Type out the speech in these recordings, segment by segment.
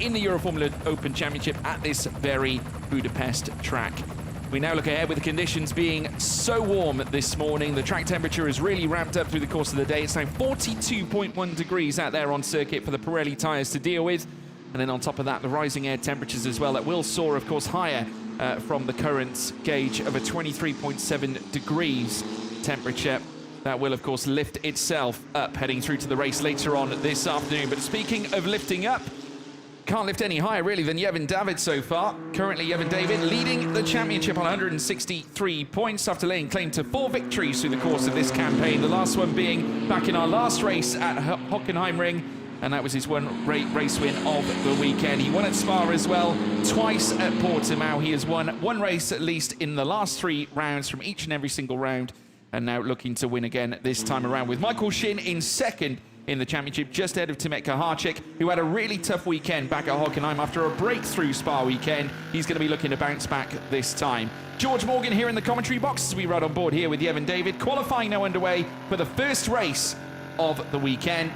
in the Euroformula Open Championship at this very Budapest track. We now look ahead with the conditions being so warm this morning. The track temperature has really ramped up through the course of the day. It's now 42.1 degrees out there on circuit for the Pirelli tyres to deal with. And then on top of that, the rising air temperatures as well that will soar, of course, higher from the current gauge of a 23.7 degrees temperature. That will, of course, lift itself up heading through to the race later on this afternoon. But speaking of lifting up, can't lift any higher, really, than Yevon David so far. Currently, Yevon David leading the championship on 163 points after laying claim to 4 victories through the course of this campaign. The last one being back in our last race at Hockenheimring, and that was his one race win of the weekend. He won at Spa as well, twice at Portimao. He has won one race at least in the last 3 rounds from each and every single round, and now looking to win again this time around with Michael Shin in second in the championship, just ahead of Timot Kaharczyk, who had a really tough weekend back at Hockenheim after a breakthrough Spa weekend. He's going to be looking to bounce back this time. George Morgan here in the commentary box as we ride on board here with Yevon David. Qualifying now underway for the first race of the weekend.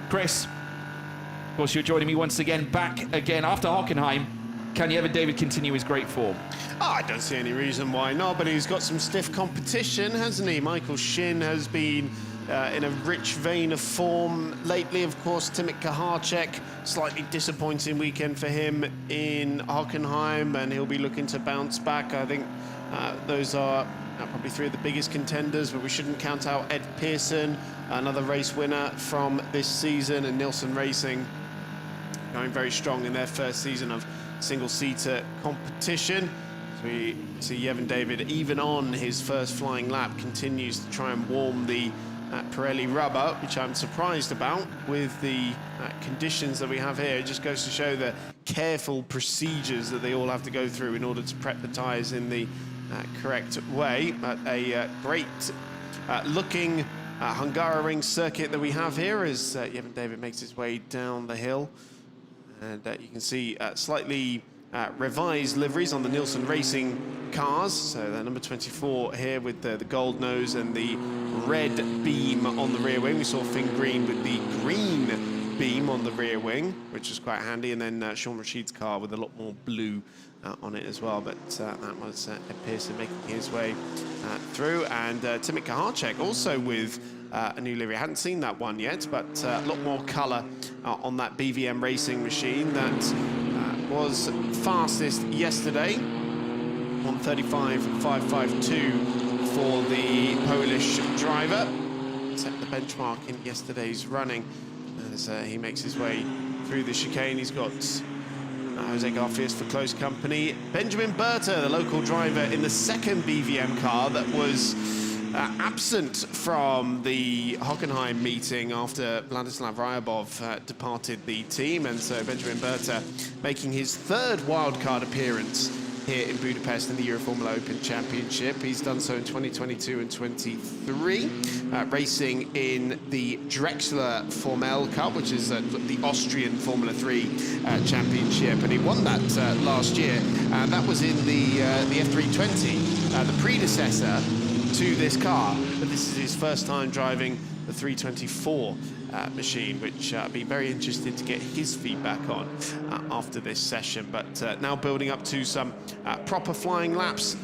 Chris, of course, you're joining me once again, back again after Hockenheim. Can Yevon David continue his great form? Oh, I don't see any reason why not, but he's got some stiff competition, hasn't he? Michael Shin has been in a rich vein of form lately. Of course, Timot Kaharczyk, slightly disappointing weekend for him in Hockenheim, and he'll be looking to bounce back. I think those are probably 3 of the biggest contenders, but we shouldn't count out Ed Pearson, another race winner from this season, and Nielsen Racing going very strong in their first season of single-seater competition. So we see Yevon David, even on his first flying lap, continues to try and warm the Pirelli rubber, which I'm surprised about with the conditions that we have here. It just goes to show the careful procedures that they all have to go through in order to prep the tyres in the correct way. But a great looking Hungaroring circuit that we have here as Yevon David makes his way down the hill. And you can see slightly revised liveries on the Nielsen Racing cars. So the number 24 here with the gold nose and the red beam on the rear wing. We saw Finn Green with the green beam on the rear wing, which was quite handy. And then Sean Rashid's car with a lot more blue on it as well. But that was Ed Pearson making his way through. And Timot Kaharczyk also with a new livery. I hadn't seen that one yet, but a lot more colour on that BVM racing machine that was fastest yesterday, 1:35.552 for the Polish driver. Set the benchmark in yesterday's running as he makes his way through the chicane. He's got Jose Garfias for close company. Benjamin Berta, the local driver in the second BVM car that was absent from the Hockenheim meeting after Vladislav Ryabov departed the team, and so Benjamin Berta making his 3rd wildcard appearance here in Budapest in the Euroformula Open Championship. He's done so in 2022 and 23, racing in the Drexler Formel Cup, which is the Austrian Formula 3 championship, and he won that last year. That was in the F320, the predecessor to this car, but this is his first time driving the 324 machine, which I'd be very interested to get his feedback on after this session. But now building up to some proper flying laps.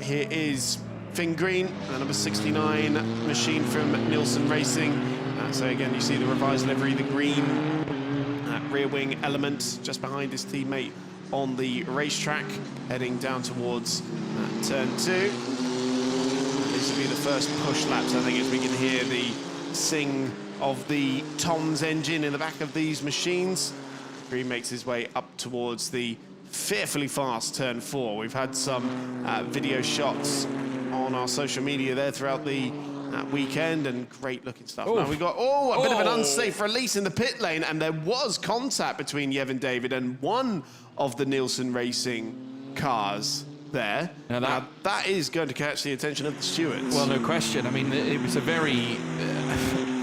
Here is Finn Green, number 69 machine from Nielsen Racing. So again, you see the revised livery, the green rear wing element just behind his teammate on the racetrack, heading down towards turn 2. This will be the first push laps, I think, as we can hear the sing of the Tom's engine in the back of these machines. Green makes his way up towards the fearfully fast turn 4. We've had some video shots on our social media there throughout the weekend, and great looking stuff. Now we've got a bit of an unsafe release in the pit lane, and there was contact between Yevon David and one of the Nielsen Racing cars there. Now that is going to catch the attention of the stewards. Well, no question. I mean, it was a very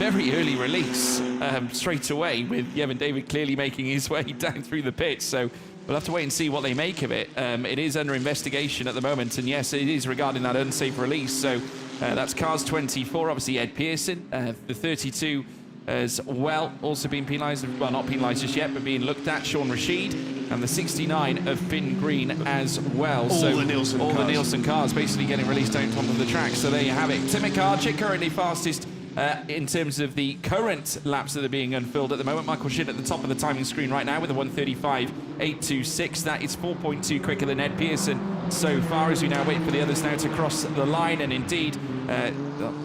early release straight away, with Yevon David clearly making his way down through the pits. So we'll have to wait and see what they make of it. It is under investigation at the moment, and yes, it is regarding that unsafe release. So that's Cars 24, obviously Ed Pearson, the 32 as well, also being penalised. Well, not penalised just yet, but being looked at. Sean Rashid and the 69 of Finn Green as well. All the Nielsen cars basically getting released out onto the track. So there you have it. Tim Karczyk currently fastest in terms of the current laps that are being unfilled at the moment. Michael Shin at the top of the timing screen right now with a 1:35.826. That is 4.2 quicker than Ed Pearson so far, as we now wait for the others now to cross the line. And indeed,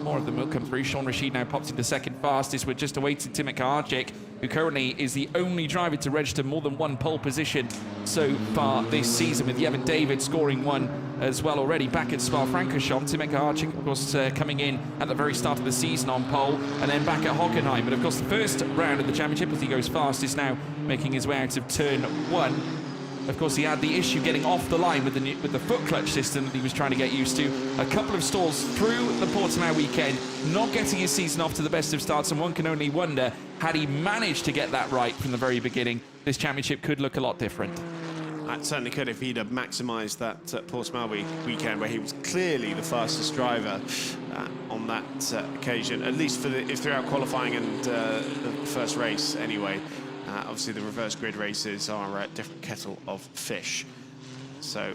more of them will come through. Sean Rashid now pops into second fastest. We're just awaiting Tim Karczyk, who currently is the only driver to register more than one pole position so far this season, with Yevon David scoring one as well already back at Spa-Francorchamps. Tim Karczyk, of course, coming in at the very start of the season on pole, and then back at Hockenheim. But of course, the first round of the championship, as he goes fastest now, making his way out of turn one. Of course, he had the issue getting off the line with the foot clutch system that he was trying to get used to. A couple of stalls through the Portimao weekend, not getting his season off to the best of starts, and one can only wonder, had he managed to get that right from the very beginning, this championship could look a lot different. That certainly could if he'd have maximised that Portimao weekend, where he was clearly the fastest driver on that occasion, at least for throughout qualifying and the first race anyway. Obviously, the reverse grid races are a different kettle of fish. So,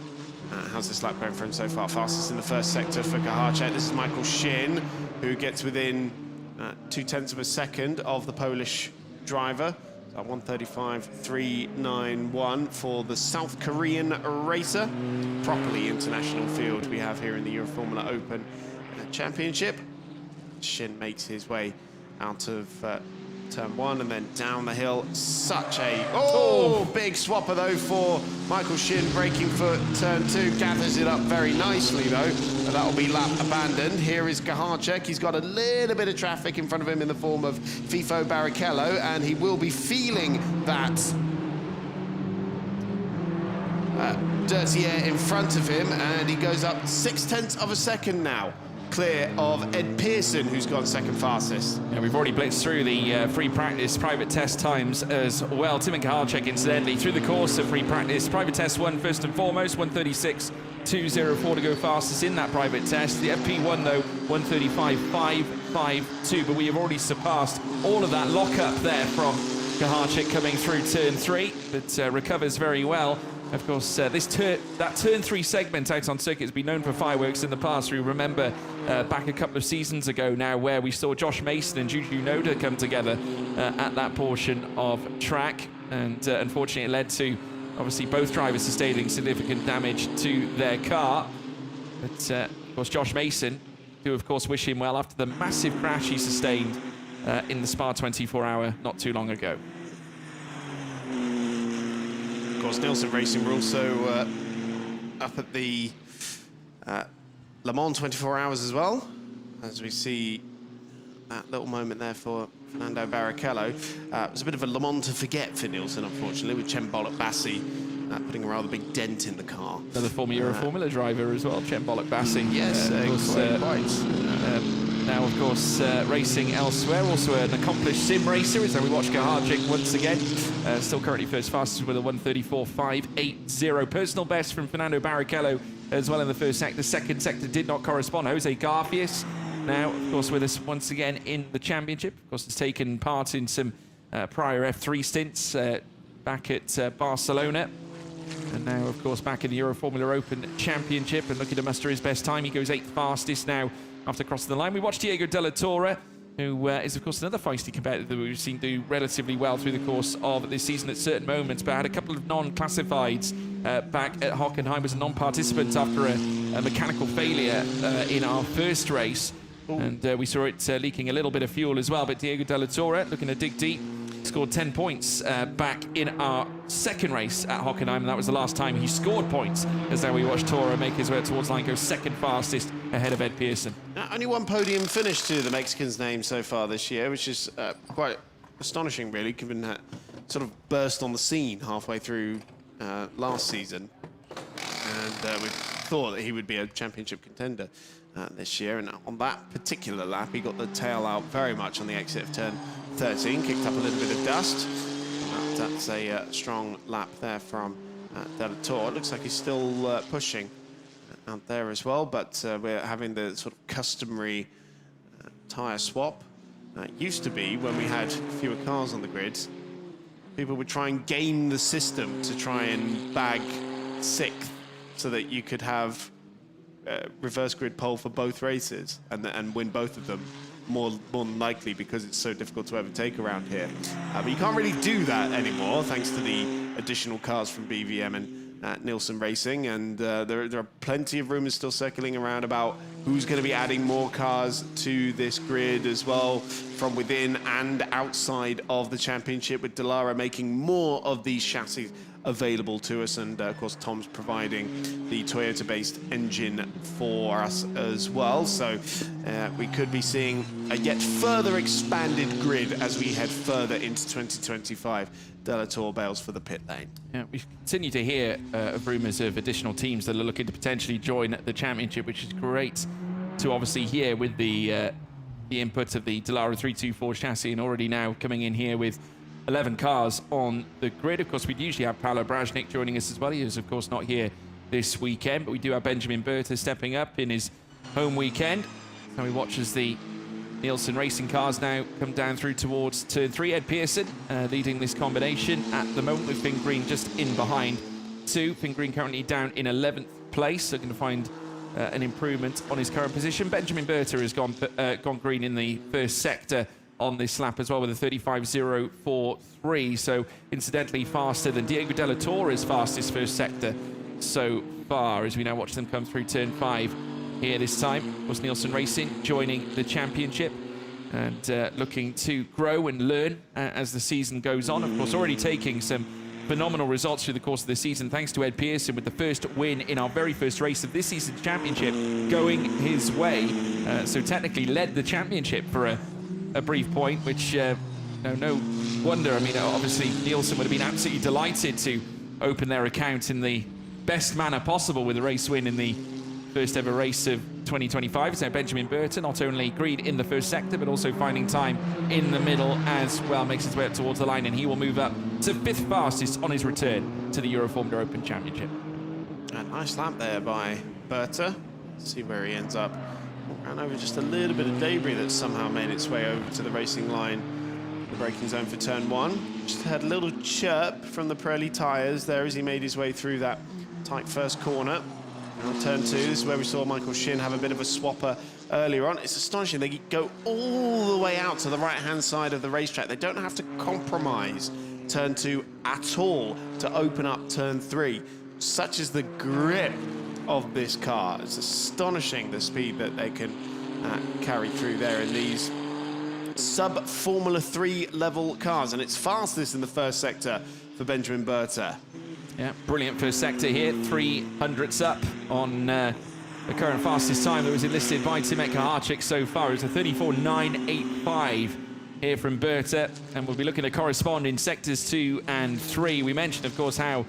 how's this lap going for him so far? Fastest in the first sector for Karczyk. This is Michael Shin, who gets within 0.2 of a second of the Polish driver. 1:35.391 for the South Korean racer. Properly international field we have here in the Euroformula Open Championship. Shin makes his way out of turn one and then down the hill. Such a big swapper though for Michael Shin, braking for turn two, gathers it up very nicely though. That'll be lap abandoned. Here is Karczyk. He's got a little bit of traffic in front of him in the form of Fifo Barrichello, and he will be feeling that dirty air in front of him, and he goes up 0.6 of a second now, clear of Ed Pearson, who's gone second fastest. Yeah, we've already blitzed through the free practice private test times as well. Tim Karczyk, incidentally, through the course of free practice, private test one first and foremost, 1:36.204 to go fastest in that private test. The FP1 though, 1:35.552, but we have already surpassed all of that lock-up there from Karczyk coming through turn three, but recovers very well. Of course, that turn three segment out on circuit has been known for fireworks in the past. We remember back a couple of seasons ago now, where we saw Josh Mason and Juju Noda come together at that portion of track, and unfortunately it led to obviously both drivers sustaining significant damage to their car. But of course, Josh Mason, who of course wish him well after the massive crash he sustained in the Spa 24-hour not too long ago. Of course, Nielsen Racing were also up at the Le Mans 24 hours as well, as we see that little moment there for Fernando Barrichello. It was a bit of a Le Mans to forget for Nielsen, unfortunately, with Cem Bolak-Bassi putting a rather big dent in the car. Another former Euroformula driver as well, Cem Bolak-Bassi. Yes, now, of course, racing elsewhere. Also an accomplished sim racer, as we watch Karczyk once again. Still currently first fastest with a 1:34.580. Personal best from Fernando Barrichello as well in the first sector. Second sector did not correspond. Jose Garfias now, of course, with us once again in the championship. Of course, has taken part in some prior F3 stints back at Barcelona. And now, of course, back in the Euroformula Open Championship and looking to muster his best time. He goes 8th fastest now after crossing the line. We watched Diego Della Torre, who is, of course, another feisty competitor that we've seen do relatively well through the course of this season at certain moments, but had a couple of non-classifieds back at Hockenheim as a non-participant after a mechanical failure in our first race. Ooh. And we saw it leaking a little bit of fuel as well, but Diego Della Torre looking to dig deep. Scored 10 points back in our second race at Hockenheim, and that was the last time he scored points, as now we watch Torre make his way towards line, go second fastest ahead of Ed Pearson. Now, only one podium finish to the Mexican's name so far this year, which is quite astonishing, really, given that sort of burst on the scene halfway through last season. And we thought that he would be a championship contender this year, and on that particular lap he got the tail out very much on the exit of turn 13, kicked up a little bit of dust. That's a strong lap there from Della Torre. It looks like he's still pushing out there as well, but we're having the sort of customary tyre swap Used to be when we had fewer cars on the grid, people would try and game the system to try and bag 6th so that you could have reverse grid pole for both races and win both of them more than likely, because it's so difficult to overtake around here. But you can't really do that anymore thanks to the additional cars from BVM and Nielsen Racing, and there are plenty of rumors still circling around about who's going to be adding more cars to this grid as well from within and outside of the championship, with Dallara making more of these chassis available to us, and of course Tom's providing the Toyota-based engine for us as well. So we could be seeing a yet further expanded grid as we head further into 2025. Delator bails for the pit lane. Yeah, we continue to hear of rumours of additional teams that are looking to potentially join the championship, which is great to obviously hear with the input of the Dallara 324 chassis, and already now coming in here with 11 cars on the grid. Of course, we'd usually have Paolo Brajnik joining us as well. He is, of course, not here this weekend, but we do have Benjamin Berta stepping up in his home weekend. So we watch as the Nielsen Racing cars now come down through towards turn 3. Ed Pearson leading this combination at the moment, with Finn Green just in behind 2. Finn Green currently down in 11th place, looking to find an improvement on his current position. Benjamin Berta has gone green in the first sector on this lap as well, with a 35.043. So incidentally faster than Diego Della Torre's fastest first sector so far, as we now watch them come through turn 5 here this time. Of course, Nielsen Racing joining the championship and looking to grow and learn as the season goes on. Of course, already taking some phenomenal results through the course of the season, thanks to Ed Pearson with the first win in our very first race of this season's championship going his way. So technically led the championship for a brief point, which no wonder. I mean, obviously Nielsen would have been absolutely delighted to open their account in the best manner possible with a race win in the first ever race of 2025. So Benjamin Berta not only green in the first sector, but also finding time in the middle as well, makes his way up towards the line, and he will move up to 5th fastest on his return to the Euroformula Open Championship. A nice lap there by Berta. See where he ends up. Ran over just a little bit of debris that somehow made its way over to the racing line, the braking zone for turn 1. Just had a little chirp from the Pirelli tyres there as he made his way through that tight first corner. On turn 2, this is where we saw Michael Shin have a bit of a swapper earlier on. It's astonishing. They go all the way out to the right-hand side of the racetrack. They don't have to compromise turn 2 at all to open up turn 3. Such is the grip of this car. It's astonishing the speed that they can carry through there in these sub-Formula 3 level cars. And it's fastest in the first sector for Benjamin Berta. Yeah, brilliant first sector here, 300ths up on the current fastest time that was enlisted by Timek Kaharczyk so far. It was a 34.985 here from Berta, and we'll be looking to correspond in sectors 2 and 3. We mentioned, of course, how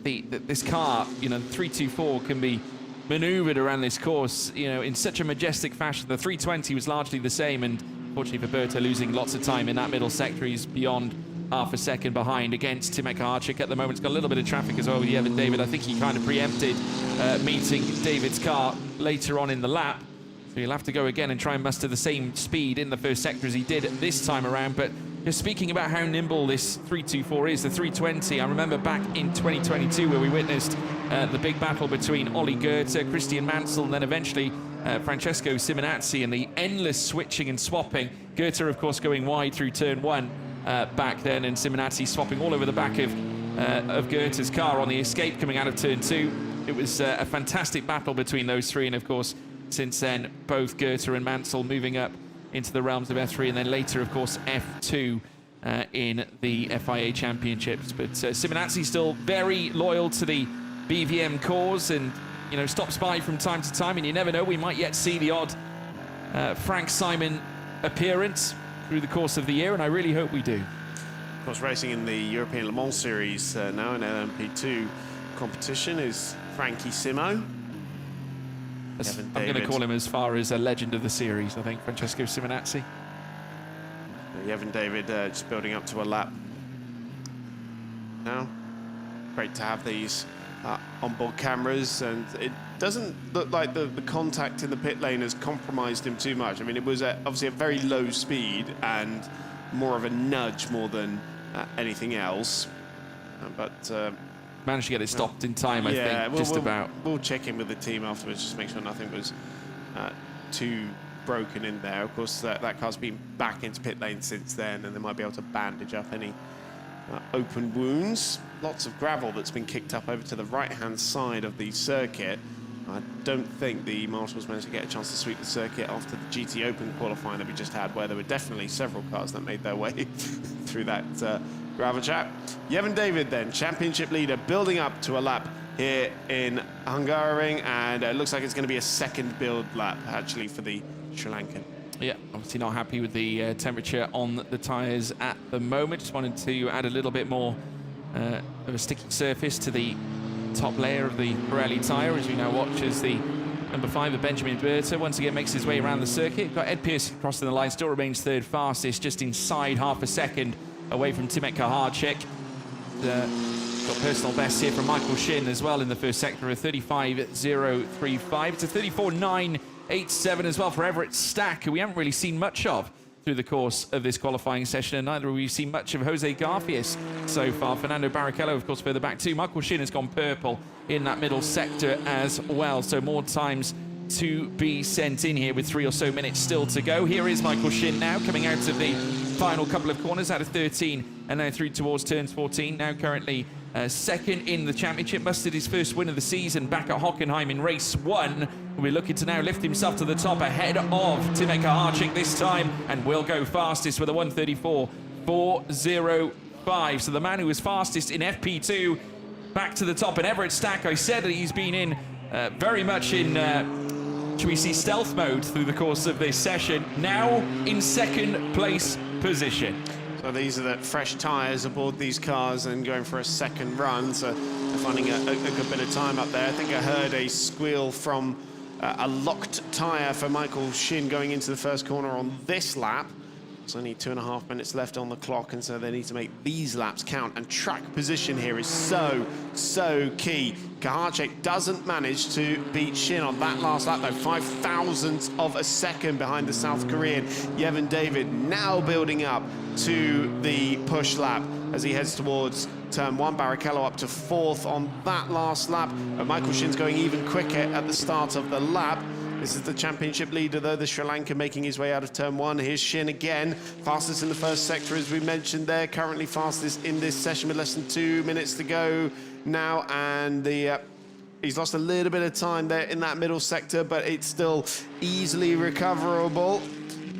this car, you know, the 324 can be maneuvered around this course, you know, in such a majestic fashion. The 320 was largely the same, and fortunately for Berta, losing lots of time in that middle sector. He's beyond half a second behind against Timek Kaharczyk at the moment. It's got a little bit of traffic as well with Evan David. I think he kind of preempted meeting David's car later on in the lap. So he'll have to go again and try and muster the same speed in the first sector as he did this time around. But just speaking about how nimble this 324 is, the 320, I remember back in 2022 where we witnessed the big battle between Ollie Goethe, Christian Mansell, and then eventually Francesco Simonazzi, and the endless switching and swapping. Goethe, of course, going wide through turn 1 back then, and Simonazzi swapping all over the back of Goethe's car on the escape coming out of turn 2. It was a fantastic battle between those three, and of course, since then, both Goethe and Mansell moving up into the realms of F3, and then later, of course, F2 in the FIA Championships. But Simonazzi still very loyal to the BVM cause, and you know, stops by from time to time, and you never know, we might yet see the odd Frank Simon appearance through the course of the year, and I really hope we do. Of course, racing in the European Le Mans Series now in LMP2 competition is Frankie Simo. I'm going to call him as far as a legend of the series, I think, Francesco Simonazzi. Evan David just building up to a lap now. Great to have these onboard cameras, and it doesn't look like the contact in the pit lane has compromised him too much. I mean, it was obviously a very low speed and more of a nudge more than anything else. Managed to get it stopped in time, I think, just about. We'll check in with the team afterwards just to make sure nothing was too broken in there. Of course, that car's been back into pit lane since then, and they might be able to bandage up any open wounds. Lots of gravel that's been kicked up over to the right-hand side of the circuit. I don't think the marshals managed to get a chance to sweep the circuit after the GT Open qualifying that we just had, where there were definitely several cars that made their way through that gravel trap. Yevon David then, championship leader, building up to a lap here in Hungaroring, and it looks like it's going to be a second build lap, actually, for the Sri Lankan. Yeah, obviously not happy with the temperature on the tyres at the moment. Just wanted to add a little bit more of a sticky surface to the top layer of the Pirelli tyre, as we now watch as the number 5 of Benjamin Berta once again makes his way around the circuit. Got Ed Pearce crossing the line, still remains third fastest, just inside half a second away from Timet Kaharczyk. Got personal best here from Michael Shin as well in the first sector of 35.035. It's a 34.987 as well for Everett Stack, who we haven't really seen much of through the course of this qualifying session, and neither have we seen much of Jose Garfias so far. Fernando Barrichello, of course, further back too. Michael Shin has gone purple in that middle sector as well, so more times to be sent in here with 3 or so minutes still to go. Here is Michael Shin now coming out of the final couple of corners out of 13 and now through towards turns 14. Now currently second in the championship, mustered his first win of the season back at Hockenheim in race 1. We're looking to now lift himself to the top ahead of Timet Kaharczyk this time, and will go fastest with a 1:34.405. So the man who was fastest in FP2 back to the top. And Everett Stack, I said that he's been in very much in should we see stealth mode through the course of this session, now in second place position. So these are the fresh tyres aboard these cars and going for a second run, so they're finding a good bit of time up there. I think I heard a squeal from a locked tyre for Michael Shin going into the first corner on this lap. There's only 2.5 minutes left on the clock, and so they need to make these laps count. And track position here is so key. Kaharczyk doesn't manage to beat Shin on that last lap, though. 0.005 of a second behind the South Korean. Yevon David now building up to the push lap as he heads towards turn 1. Barrichello up to 4th on that last lap. And Michael Shin's going even quicker at the start of the lap. This is the championship leader, though, the Sri Lanka making his way out of turn 1. Here's Shin again, fastest in the first sector, as we mentioned there. Currently fastest in this session with less than 2 minutes to go now. And he's lost a little bit of time there in that middle sector, but it's still easily recoverable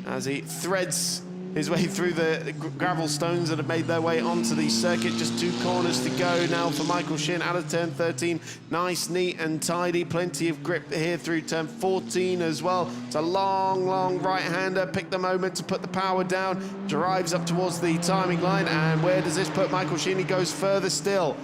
as he threads his way through the gravel stones that have made their way onto the circuit. Just 2 corners to go now for Michael Shin out of turn 13. Nice, neat and tidy. Plenty of grip here through turn 14 as well. It's a long right-hander. Picked the moment to put the power down. Drives up towards the timing line. And where does this put Michael Shin? He goes further still.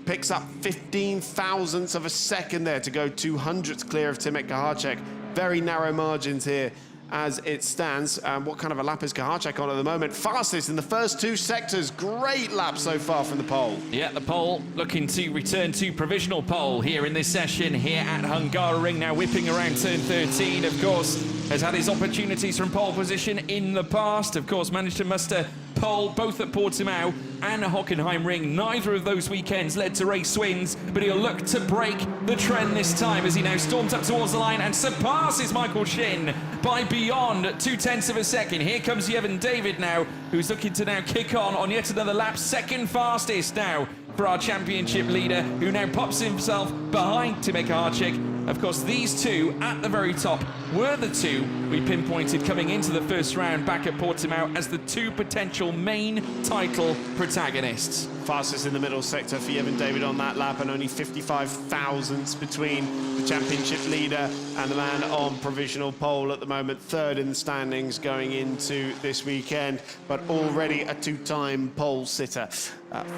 Picks up 15,000ths of a second there to go 200ths clear of Timet Kaharczyk. Very narrow margins here as it stands. What kind of a lap is Kaharczyk on at the moment? Fastest in the first 2 sectors. Great lap so far from the pole. Yeah, the pole looking to return to provisional pole here in this session here at Hungaroring. Now whipping around turn 13, of course, has had his opportunities from pole position in the past. Of course, managed to muster pole both at Portimao and at Hockenheim Ring. Neither of those weekends led to race wins, but he'll look to break the trend this time as he now storms up towards the line and surpasses Michael Shin by beyond 0.2 of a second. Here comes Yevon David now, who's looking to now kick on yet another lap. Second fastest now for our championship leader, who now pops himself behind Timet Kaharczyk. Of course, these 2 at the very top were the 2 we pinpointed coming into the first round back at Portimao as the 2 potential main title protagonists. Fastest in the middle sector for Yevon David on that lap, and only 55,000ths between the championship leader and the man on provisional pole at the moment. 3rd in the standings going into this weekend, but already a 2-time pole sitter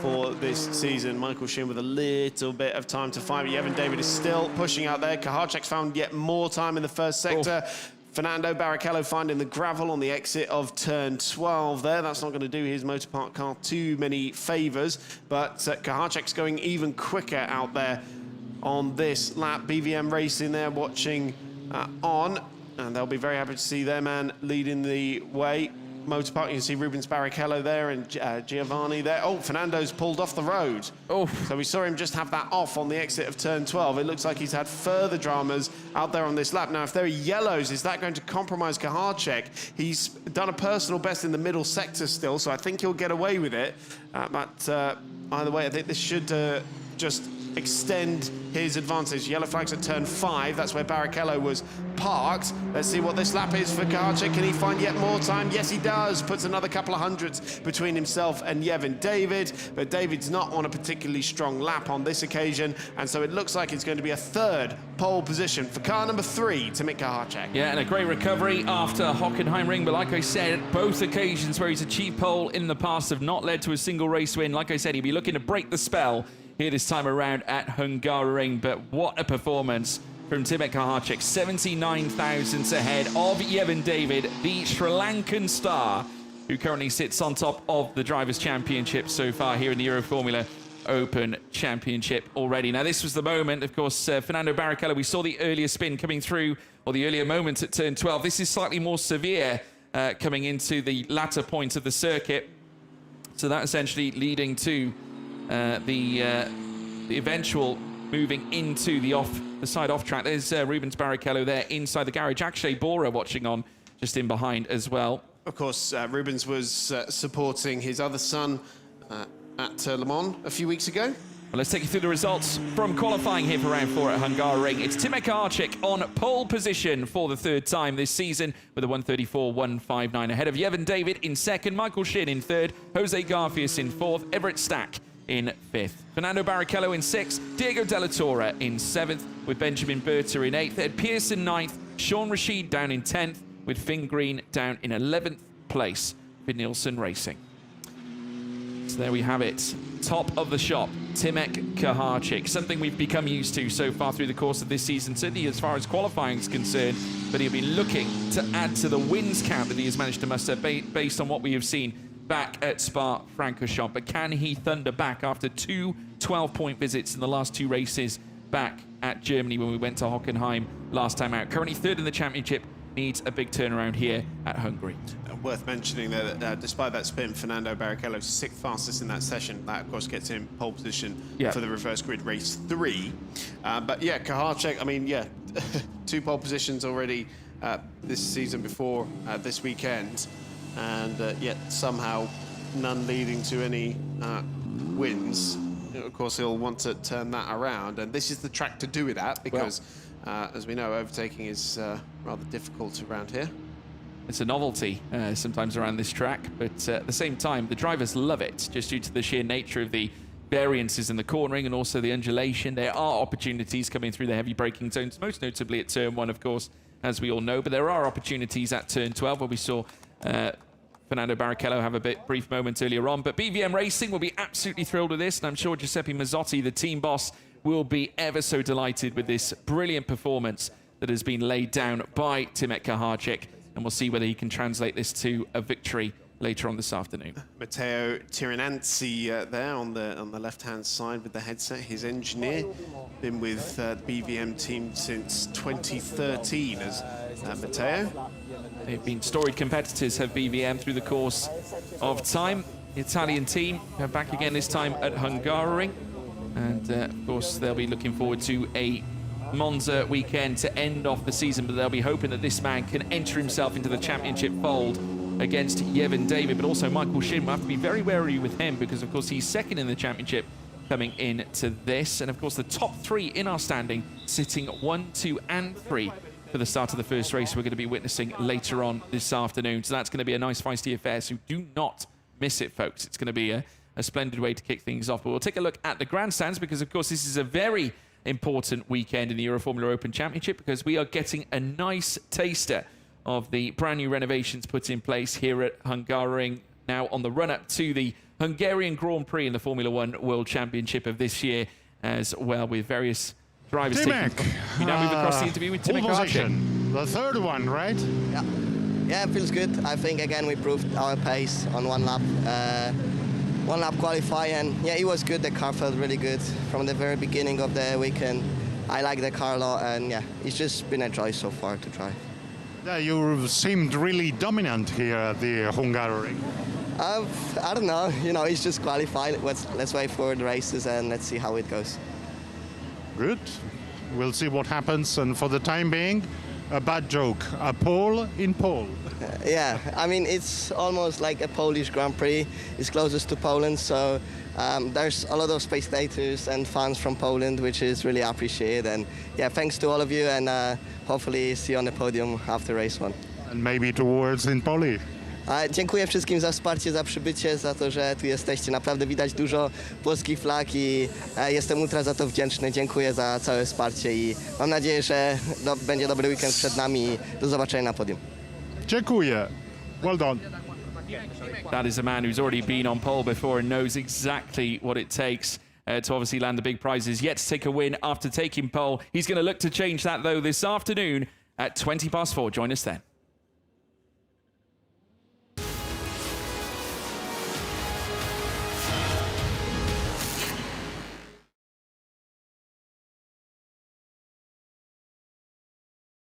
for this season. Michael Shin with a little bit of time to fight, but Yevon David is still pushing out there. Kaharczyk's found yet more time in the first sector. Fernando Barrichello finding the gravel on the exit of turn 12 there. That's not going to do his motorpark car too many favours, but Kaharczyk's going even quicker out there on this lap. BVM Racing there watching on, and they'll be very happy to see their man leading the way. Motorpark, you can see Rubens Barrichello there and Giovanni there. Oh, Fernando's pulled off the road. Oh. So we saw him just have that off on the exit of turn 12. It looks like he's had further dramas out there on this lap. Now, if there are yellows, is that going to compromise Kahacek? He's done a personal best in the middle sector still, so I think he'll get away with it. But either way, I think this should just extend his advantage. Yellow flags at turn 5. That's where Barrichello was parked. Let's see what this lap is for Kahacek. Can he find yet more time? Yes, he does. Puts another couple of hundreds between himself and Yevon David. But David's not on a particularly strong lap on this occasion. And so it looks like it's going to be a third pole position for car number 3, Timik Kahacek. Yeah, and a great recovery after Hockenheimring. But like I said, both occasions where he's achieved pole in the past have not led to a single race win. Like I said, he'll be looking to break the spell here this time around at Hungaroring. But what a performance from Timik Kahacek, 79 thousandths ahead of Yevon David, the Sri Lankan star, who currently sits on top of the Drivers' Championship so far here in the Euroformula Open Championship already. Now, this was the moment, of course, Fernando Barrichello, we saw the earlier spin coming through, or the earlier moments at turn 12. This is slightly more severe coming into the latter point of the circuit. So that essentially leading to the eventual moving into the side off track. There's Rubens Barrichello there inside the garage. Akshay Bora watching on just in behind as well. Of course, Rubens was supporting his other son at Le Mans a few weeks ago. Well, let's take you through the results from qualifying here for round 4 at Hungaroring. It's Timik Kahacek on pole position for the 3rd time this season with a 1:34.159 ahead of Yevon David in 2nd, Michael Shin in 3rd, Jose Garfias in 4th, Everett Stack in 5th. Fernando Barrichello in 6th, Diego Della Torre in 7th, with Benjamin Berta in 8th, Ed Pearson 9th, Sean Rashid down in 10th, with Finn Green down in 11th place for Nielsen Racing. So there we have it. Top of the shop, Timik Kahacek. Something we've become used to so far through the course of this season, certainly as far as qualifying is concerned, but he'll be looking to add to the wins count that he has managed to muster based on what we have seen back at Spa-Francorchamps. But can he thunder back after 2 12-point visits in the last 2 races back at Germany when we went to Hockenheim last time out? Currently 3rd in the championship, needs a big turnaround here at Hungary. Worth mentioning that despite that spin, Fernando Barrichello's 6th fastest in that session. That, of course, gets him pole position for the reverse grid race 3. But yeah, Kahacek, I mean, yeah, 2 pole positions already this season before this weekend. And yet somehow none leading to any wins. Of course, he'll want to turn that around. And this is the track to do it at because, as we know, overtaking is rather difficult around here. It's a novelty sometimes around this track, but at the same time, the drivers love it just due to the sheer nature of the variances in the cornering and also the undulation. There are opportunities coming through the heavy braking zones, most notably at turn 1, of course, as we all know, but there are opportunities at turn 12 where we saw Fernando Barrichello have a brief moment earlier on. But BVM Racing will be absolutely thrilled with this, and I'm sure Giuseppe Mazzotti, the team boss, will be ever so delighted with this brilliant performance that has been laid down by Timik Kahacek. And we'll see whether he can translate this to a victory later on this afternoon. Matteo Tirinanzi there on the left-hand side with the headset, his engineer. Been with the BVM team since 2013 as Matteo. They've been storied competitors, have BVM, through the course of time. The Italian team are back again this time at Hungaroring. And of course, they'll be looking forward to a Monza weekend to end off the season, but they'll be hoping that this man can enter himself into the championship fold against Yevon David, but also Michael Shin. We'll have to be very wary with him because, of course, he's 2nd in the championship coming into this. And, of course, the top 3 in our standing sitting 1, 2, and 3 for the start of the first race we're going to be witnessing later on this afternoon. So that's going to be a nice feisty affair, so do not miss it, folks. It's going to be a splendid way to kick things off. But we'll take a look at the grandstands because, of course, this is a very important weekend in the Euroformula Open Championship because we are getting a nice taster of the brand new renovations put in place here at Hungaroring now on the run-up to the Hungarian Grand Prix in the Formula 1 World Championship of this year as well, with various drivers taking. We now move across the interview with Timik Kahacek. The 3rd one, right? Yeah, it feels good. I think again we proved our pace on 1 lap. one lap qualify, and yeah, it was good. The car felt really good from the very beginning of the weekend. I like the car a lot, and yeah, it's just been a joy so far to drive. Yeah, you seemed really dominant here at the Hungaroring. I don't know, it's just qualified. Let's wait for the races and let's see how it goes. Good. We'll see what happens, and for the time being, a bad joke. A pole in pole. Yeah, I mean, it's almost like a Polish Grand Prix. It's closest to Poland, so there's a lot of spectators and fans from Poland, which is really appreciated. And yeah, thanks to all of you, and hopefully see you on the podium after race one. And maybe towards in Poly. Dziękuję wszystkim za wsparcie, za przybycie, za to, że tu jesteście. Naprawdę widać dużo polskich flag i jestem ultra za to wdzięczny. Dziękuję za całe wsparcie i mam nadzieję, że będzie dobry weekend przed nami i do zobaczenia na podium. Dziękuję. Well done. That is a man who's already been on pole before and knows exactly what it takes to obviously land the big prizes. Yet to take a win after taking pole. He's going to look to change that, though, this afternoon at 4:20. Join us then.